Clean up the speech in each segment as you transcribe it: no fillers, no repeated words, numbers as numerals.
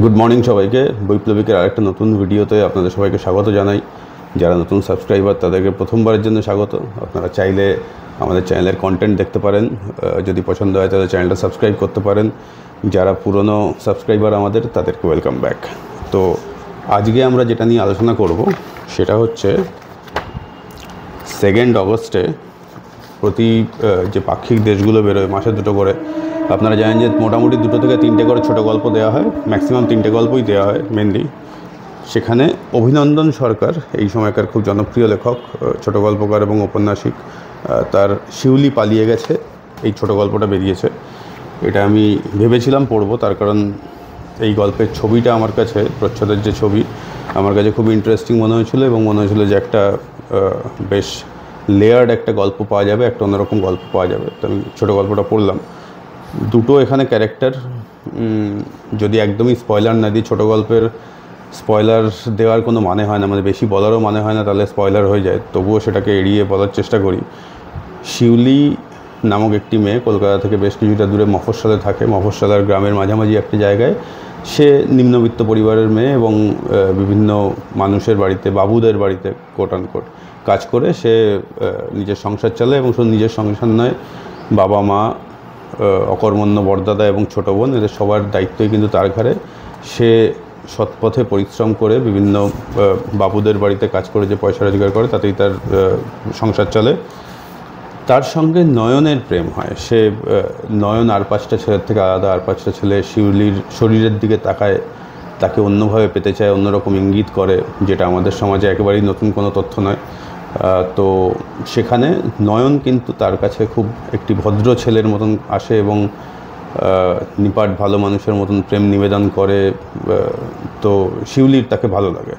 Good morning সবাইকে। বৈপ্লবিকের আরেকটা নতুন ভিডিওতে আপনাদের সবাইকে স্বাগত জানাই। যারা নতুন সাবস্ক্রাইবার তাদেরকে প্রথমবারের জন্য স্বাগত। আপনারা চাইলে আমাদের চ্যানেলের কন্টেন্ট দেখতে পারেন, যদি পছন্দ হয় তাহলে চ্যানেলটা সাবস্ক্রাইব করতে পারেন। যারা পুরনো সাবস্ক্রাইবার আমাদের তাদেরকে ওয়েলকাম ব্যাক। তো আজকে আমরা যেটা নিয়ে আলোচনা করব সেটা হচ্ছে 2 অগস্টে প্রতি যে পাক্ষিক দেশগুলো বেরোয় মাসে 2টো করে। আপনারা জানেন যে মোটামুটি 2 থেকে 3টে করে ছোটো গল্প দেওয়া হয়, ম্যাক্সিমাম 3টে গল্পই দেওয়া হয় মেনলি। সেখানে অভিনন্দন সরকার এই সময়কার খুব জনপ্রিয় লেখক, ছোটো গল্পকার এবং ঔপন্যাসিক, তার শিউলি পালিয়ে গেছে এই ছোটো গল্পটা বেরিয়েছে। এটা আমি ভেবেছিলাম পড়ব, তার কারণ এই গল্পের ছবিটা আমার কাছে, প্রচ্ছদের যে ছবি, আমার কাছে খুব ইন্টারেস্টিং মনে হয়েছিল এবং মনে হয়েছিল যে একটা বেশ লেয়ার্ড একটা গল্প পাওয়া যাবে, একটা অন্যরকম গল্প পাওয়া যাবে। তো আমি ছোটো গল্পটা পড়লাম। দুটো এখানে ক্যারেক্টার, যদি একদমই স্পয়লার না দিই, ছোটো গল্পের স্পয়লার দেওয়ার কোনো মানে হয় না, মানে বেশি বলারও মানে হয় না, তাহলে স্পয়লার হয়ে যায়, তবুও সেটাকে এড়িয়ে বলার চেষ্টা করি। শিউলি নামক একটি মেয়ে কলকাতা থেকে বেশ কিছুটা দূরে মফস্বলে থাকে। মফস্বলের গ্রামের মাঝামাঝি একটা জায়গায় সে নিম্নবিত্ত পরিবারের মেয়ে এবং বিভিন্ন মানুষের বাড়িতে, বাবুদের বাড়িতে কোট আনকোট কাজ করে সে নিজের সংসার চালায়। এবং শুধু নিজের সংসার নয়, বাবা মা, অকর্মণ্য বড়দাদা এবং ছোটো বোন, এদের সবার দায়িত্বই কিন্তু তার ঘাড়ে। সে সৎপথে পরিশ্রম করে বিভিন্ন বাবুদের বাড়িতে কাজ করে যে পয়সা রোজগার করে তাতেই তার সংসার চলে। তার সঙ্গে নয়নের প্রেম হয়। সে নয়ন আর 5টা ছেলের থেকে আলাদা, আর 5টা ছেলে শিউলির শরীরের দিকে তাকায়, তাকে অন্যভাবে পেতে চায়, অন্যরকম ইঙ্গিত করে, যেটা আমাদের সমাজে একেবারেই নতুন কোনো তথ্য নয়। তো সেখানে নয়ন কিন্তু তার কাছে খুব একটি ভদ্র ছেলের মতন আসে এবং নিপাট ভালো মানুষের মতন প্রেম নিবেদন করে। তো শিউলির তাকে ভালো লাগে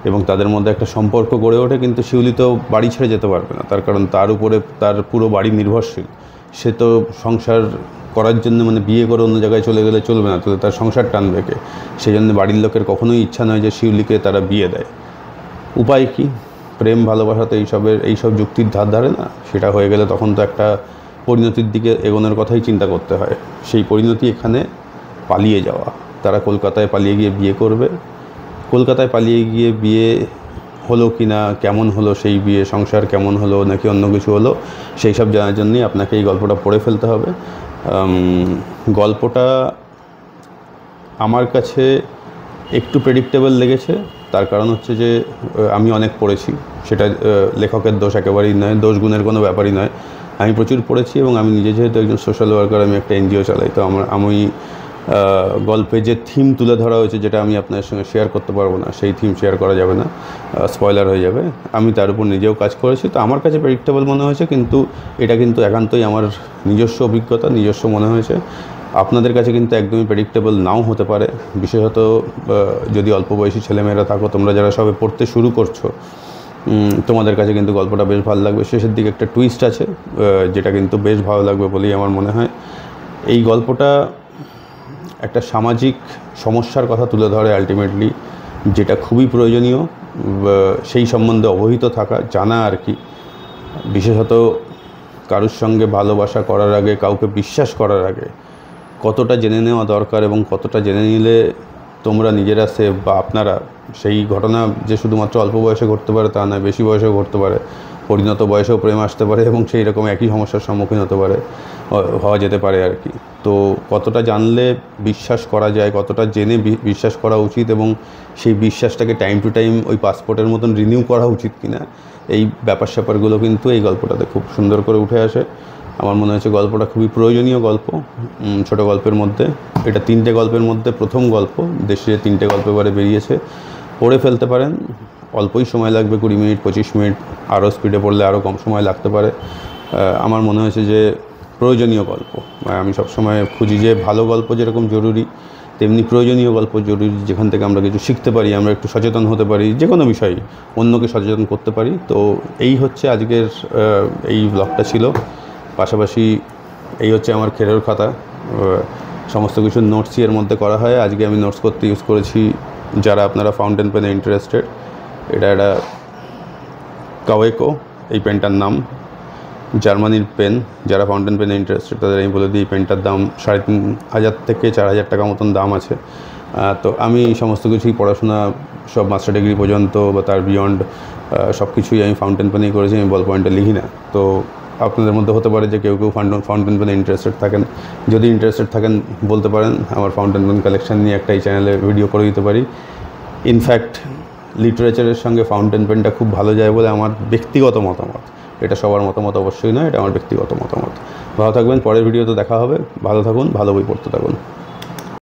এবং তাদের মধ্যে একটা সম্পর্ক গড়ে ওঠে। কিন্তু শিউলি তো বাড়ি ছেড়ে যেতে পারবে না, তার কারণ তার উপরে তার পুরো বাড়ি নির্ভরশীল। সে তো সংসার করার জন্য, মানে বিয়ে করে অন্য জায়গায় চলে গেলে চলবে না, তাহলে তার সংসার টানবে কে? সেই জন্য বাড়ির লোকের কখনোই ইচ্ছা নয় যে শিউলিকে তারা বিয়ে দেয়। উপায় কী? প্রেম ভালোবাসা তো এইসব যুক্তির ধার ধারে না। সেটা হয়ে গেলে তখন তো একটা পরিণতির দিকে এগোনোর কথাই চিন্তা করতে হয়। সেই পরিণতি এখানে পালিয়ে যাওয়া। তারা কলকাতায় পালিয়ে গিয়ে বিয়ে করবে। কলকাতায় পালিয়ে গিয়ে বিয়ে হলো কি না, কেমন হলো সেই বিয়ে, সংসার কেমন হলো, নাকি অন্য কিছু হলো, সেই সব জানার জন্যই আপনাকে এই গল্পটা পড়ে ফেলতে হবে। গল্পটা আমার কাছে একটু প্রেডিক্টেবল লেগেছে। তার কারণ হচ্ছে যে আমি অনেক পড়েছি, সেটা লেখকের দোষ একেবারেই নয়, দোষ গুণের কোনো ব্যাপারই নয়। আমি প্রচুর পড়েছি এবং আমি নিজে যেহেতু একজন সোশ্যাল ওয়ার্কার, আমি একটা এনজিও চালাই, তো আমি গল্পে যে থিম তুলে ধরা হয়েছে, যেটা আমি আপনাদের সঙ্গে শেয়ার করতে পারবো না, সেই থিম শেয়ার করা যাবে না, স্পয়লার হয়ে যাবে। আমি তার উপর নিজেও কাজ করেছি, তো আমার কাছে প্রেডিক্টেবল মনে হয়েছে। কিন্তু এটা কিন্তু একান্তই আমার নিজস্ব অভিজ্ঞতা, নিজস্ব মনে হয়েছে। আপনাদের কাছে কিন্তু একদমই প্রেডিক্টেবল নাও হতে পারে, বিশেষত যদি অল্প বয়সী ছেলেমেয়েরা থাকো, তোমরা যারা সবে পড়তে শুরু করছো, তোমাদের কাছে কিন্তু গল্পটা বেশ ভালো লাগবে। শেষের দিকে একটা টুইস্ট আছে, যেটা কিন্তু বেশ ভালো লাগবে বলেই আমার মনে হয়। এই গল্পটা একটা সামাজিক সমস্যার কথা তুলে ধরে আলটিমেটলি, যেটা খুবই প্রয়োজনীয় সেই সম্বন্ধে অবহিত থাকা, জানা আর কি। বিশেষত কারোর সঙ্গে ভালোবাসা করার আগে, কাউকে বিশ্বাস করার আগে কতটা জেনে নেওয়া দরকার এবং কতটা জেনে নিলে তোমরা নিজেরা সেফ, বা আপনারা। সেই ঘটনা যে শুধুমাত্র অল্প বয়সে ঘটতে পারে তা নয়, বেশি বয়সেও ঘটতে পারে, পরিণত বয়সেও প্রেম আসতে পারে এবং সেই রকম একই সমস্যার সম্মুখীন হওয়া যেতে পারে আর কি। তো কতটা জানলে বিশ্বাস করা যায়, কতটা জেনে বিশ্বাস করা উচিত, এবং সেই বিশ্বাসটাকে টাইম টু টাইম ওই পাসপোর্টের মতন রিনিউ করা উচিত কিনা, এই ব্যাপার স্যাপারগুলো কিন্তু এই গল্পটাতে খুব সুন্দর করে উঠে আসে। আমার মনে হয়েছে গল্পটা খুবই প্রয়োজনীয় গল্প। ছোটো গল্পের মধ্যে এটা 3টে গল্পের মধ্যে প্রথম গল্প। দেশে 3টে গল্প এবারে বেরিয়েছে, পড়ে ফেলতে পারেন। অল্পই সময় লাগবে, 20 মিনিট 25 মিনিট। আরও স্পিডে পড়লে আরও কম সময় লাগতে পারে। আমার মনে হয়েছে যে প্রয়োজনীয় গল্প। আমি সবসময় খুঁজি যে ভালো গল্প যেরকম জরুরি, তেমনি প্রয়োজনীয় গল্প জরুরি, যেখান থেকে আমরা কিছু শিখতে পারি, আমরা একটু সচেতন হতে পারি, যে কোনো বিষয়ে অন্যকে সচেতন করতে পারি। তো এই হচ্ছে আজকের এই ব্লগটা ছিল। পাশাপাশি এই হচ্ছে আমার খেরোর খাতা, সমস্ত কিছু নোটসই এর মধ্যে করা হয়। আজকে আমি নোটস করতে ইউজ করেছি, যারা আপনারা ফাউন্টেন পেনে ইন্টারেস্টেড, এটা একটা কাওয়েকো এই পেনটার নাম। জার্মানির পেন, যারা ফাউন্টেন পেনে ইন্টারেস্টেড তাদের আমি বলে দিই, পেনটার দাম 3,500 থেকে 4,000 টাকা মতন দাম আছে। তো আমি সমস্ত কিছুই পড়াশোনা সব মাস্টার ডিগ্রি পর্যন্ত বা তার বিয়ন্ড সব কিছুই আমি ফাউন্টেন পেনেই করেছি, আমি বল পয়েন্টে লিখি না। তো আপনাদের মধ্যে হতে পারে যে কেউ ফাউন্টেন পেনে ইন্টারেস্টেড থাকেন, যদি ইন্টারেস্টেড থাকেন বলতে পারেন, আমার ফাউন্টেন পেন কালেকশন নিয়ে একটা এই চ্যানেলে ভিডিও করে দিতে পারি। ইনফ্যাক্ট লিটারেচারের সঙ্গে ফাউন্টেন পেনটা খুব ভালো যায় বলে আমার ব্যক্তিগত মতামত। এটা সবার মতামত অবশ্যই নয়, এটা আমার ব্যক্তিগত মতামত। ভালো থাকবেন, পরের ভিডিওতে দেখা হবে। ভালো থাকুন, ভালো বই পড়তে থাকুন।